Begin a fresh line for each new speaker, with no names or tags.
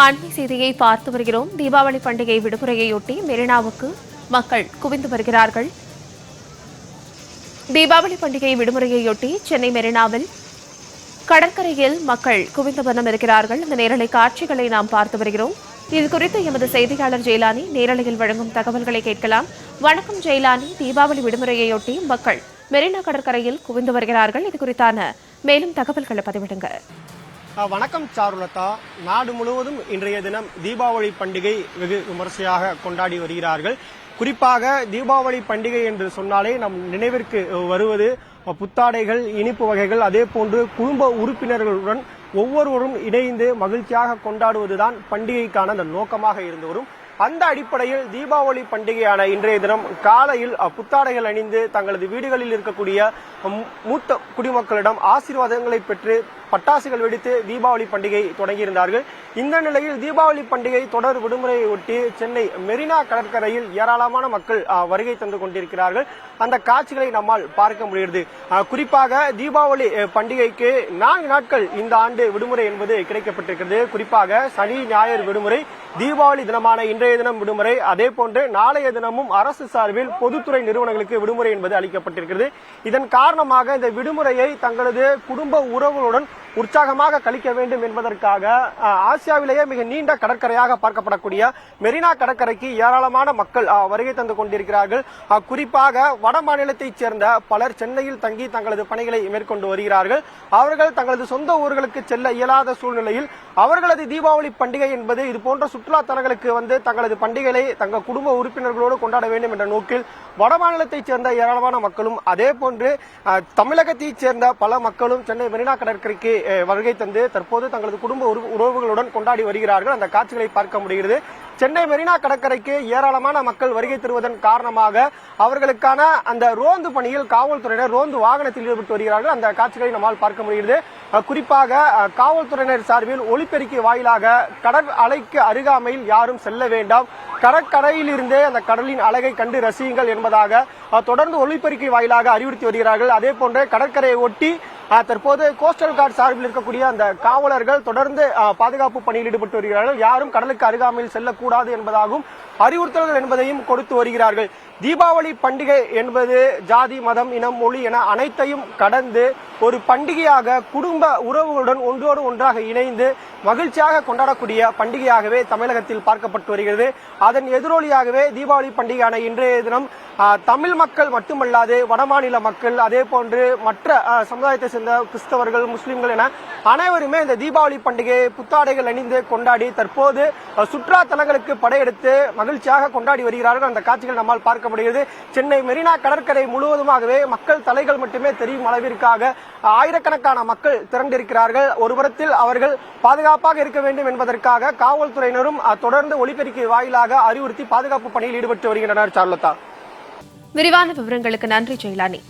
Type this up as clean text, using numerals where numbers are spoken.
அண்மை செய்தியை பார்த்து வருகிறோம். தீபாவளி பண்டிகை விடுமுறையொட்டி மெரினாவுக்கு மக்கள் குவிந்து வருகிறார்கள். தீபாவளி பண்டிகை விடுமுறையொட்டி சென்னை மெரினாவில் கடற்கரையில் மக்கள் குவிந்த வண்ணம் இருக்கிறார்கள். இந்த நேரலை காட்சிகளை நாம் பார்த்து வருகிறோம். இதுகுறித்து எமது செய்தியாளர் ஜெயலானி நேரலையில் வழங்கும் தகவல்களை கேட்கலாம். வணக்கம் ஜெயலானி, தீபாவளி விடுமுறையொட்டி மக்கள் மெரினா கடற்கரையில் குவிந்து வருகிறார்கள். இது குறித்தான மேலும் தகவல்களை பதிவிடுங்க.
வணக்கம் சாருலதா. நாடு முழுவதும் இன்றைய தினம் தீபாவளி பண்டிகை வெகு விமர்சையாக கொண்டாடி வருகிறார்கள். குறிப்பாக தீபாவளி பண்டிகை என்று சொன்னாலே நம் நினைவிற்கு வருவது புத்தாடைகள், இனிப்பு வகைகள், அதே போன்று குடும்ப உறுப்பினர்களுடன் ஒவ்வொருவரும் இணைந்து மகிழ்ச்சியாக கொண்டாடுவதுதான் பண்டிகைக்கான அந்த நோக்கமாக இருந்து வரும். அந்த அடிப்படையில் தீபாவளி பண்டிகையான இன்றைய தினம் காலையில் புத்தாடைகள் அணிந்து தங்களது வீடுகளில் இருக்கக்கூடிய மூத்த குடிமக்களிடம் ஆசீர்வாதங்களை பெற்று பட்டாசுகள் வெடித்து தீபாவளி பண்டிகை தொடங்கியிருந்தார்கள். இந்த நிலையில் தீபாவளி பண்டிகை தொடர் விடுமுறையை ஒட்டி சென்னை மெரினா கடற்கரையில் ஏராளமான மக்கள் வருகை தந்து கொண்டிருக்கிறார்கள். அந்த காட்சிகளை நம்மால் பார்க்க முடிகிறது. குறிப்பாக தீபாவளி பண்டிகைக்கு 4 நாட்கள் இந்த ஆண்டு விடுமுறை என்பது கிடைக்கப்பட்டிருக்கிறது. குறிப்பாக சனி, ஞாயிறு விடுமுறை, தீபாவளி தினமான இன்றைய தினம் விடுமுறை, அதே போன்று நாளைய தினமும் அரசு சார்பில் பொதுத்துறை நிறுவனங்களுக்கு விடுமுறை என்பது அளிக்கப்பட்டிருக்கிறது. இதன் காரணமாக இந்த விடுமுறையை தங்களது குடும்ப உறவுகளுடன் உற்சாகமாக கழிக்க வேண்டும் என்பதற்காக ஆசியாவிலேயே மிக நீண்ட கடற்கரையாக பார்க்கப்படக்கூடிய மெரினா கடற்கரைக்கு ஏராளமான மக்கள் வருகை தந்து கொண்டிருக்கிறார்கள். குறிப்பாக வட மாநிலத்தைச் சேர்ந்த பலர் சென்னையில் தங்கி தங்களது பணிகளை மேற்கொண்டு வருகிறார்கள். அவர்கள் தங்களது சொந்த ஊர்களுக்கு செல்ல இயலாத சூழ்நிலையில் அவர்களது தீபாவளி பண்டிகை என்பது இதுபோன்ற சுற்றுலா தலங்களுக்கு வந்து தங்களது பண்டிகைகளை தங்கள் குடும்ப உறுப்பினர்களோடு கொண்டாட வேண்டும் என்ற நோக்கில் வட மாநிலத்தைச் சேர்ந்த ஏராளமான மக்களும் அதே போன்று தமிழகத்தைச் சேர்ந்த பல மக்களும் சென்னை மெரினா கடற்கரைக்கு வருகை தந்து தற்போது தங்களது குடும்ப உறவுகளுடன் கொண்டாடி வருகிறார்கள். அந்த காட்சிகளை பார்க்க முடிகிறது. சென்னை மெரினா கடற்கரைக்கு ஏராளமான மக்கள் வருகை தருவதன் காரணமாக அவர்களுக்கான அந்த ரோந்து பணியில் காவல்துறையினர் ரோந்து வாகனத்தில் ஈடுபட்டு வருகிறார்கள். அந்த காட்சிகளை நம்மால் பார்க்க முடிகிறது. குறிப்பாக காவல்துறையினர் சார்பில் ஒலிபெருக்கி வாயிலாக கடல் அலைக்கு அருகாமையில் யாரும் செல்ல வேண்டாம், கடற்கரையில் இருந்தே அந்த கடலின் அழகை கண்டு ரசியுங்கள் என்பதாக தொடர்ந்து ஒலிபெருக்கி வாயிலாக அறிவுறுத்தி வருகிறார்கள். அதே போன்று கடற்கரையை ஒட்டி தற்போது கோஸ்டல் கார்டு சார்பில் இருக்கக்கூடிய அந்த காவலர்கள் தொடர்ந்து பாதுகாப்பு பணியில் ஈடுபட்டு வருகிறார்கள். யாரும் கடலுக்கு அருகாமையில் செல்லக்கூடாது என்பதாகவும் அறிவுறுத்தல்கள் என்பதையும் கொடுத்து வருகிறார்கள். தீபாவளி பண்டிகை என்பது ஜாதி, மதம், இனம், மொழி என அனைத்தையும் கடந்து ஒரு பண்டிகையாக குடும்ப உறவுகளுடன் ஒன்றோடு ஒன்றாக இணைந்து மகிழ்ச்சியாக கொண்டாடக்கூடிய பண்டிகையாகவே தமிழகத்தில் பார்க்கப்பட்டு வருகிறது. அதன் எதிரொலியாகவே தீபாவளி பண்டிகையான இன்றைய தினம் தமிழ் மக்கள் மட்டுமல்லாது வடமாநில மக்கள், அதே போன்று மற்ற சமுதாயத்தை சேர்ந்த கிறிஸ்தவர்கள், முஸ்லிம்கள் என அனைவருமே இந்த தீபாவளி பண்டிகையை புத்தாடைகள் அணிந்து கொண்டாடி தற்போது சுற்றுலா தலங்களுக்கு படையெடுத்து மகிழ்ச்சியாக கொண்டாடி வருகிறார்கள். அந்த காட்சிகள் நம்மால் பார்க்க முடிகிறது. சென்னை மெரினா கடற்கரை முழுவதுமாகவே மக்கள் தலைகள் மட்டுமே தெரியும் அளவிற்காக ஆயிரக்கணக்கான மக்கள் திரண்டிருக்கிறார்கள். ஒருபுறத்தில் அவர்கள் பாதுகாப்பாக இருக்க வேண்டும் என்பதற்காக காவல்துறையினரும் தொடர்ந்து ஒலிபெருக்கி வாயிலாக அறிவுறுத்தி பாதுகாப்பு பணியில் ஈடுபட்டு வருகின்றனர். சார்லதா,
விரிவான விவரங்களுக்கு நன்றி ஜெயலானி.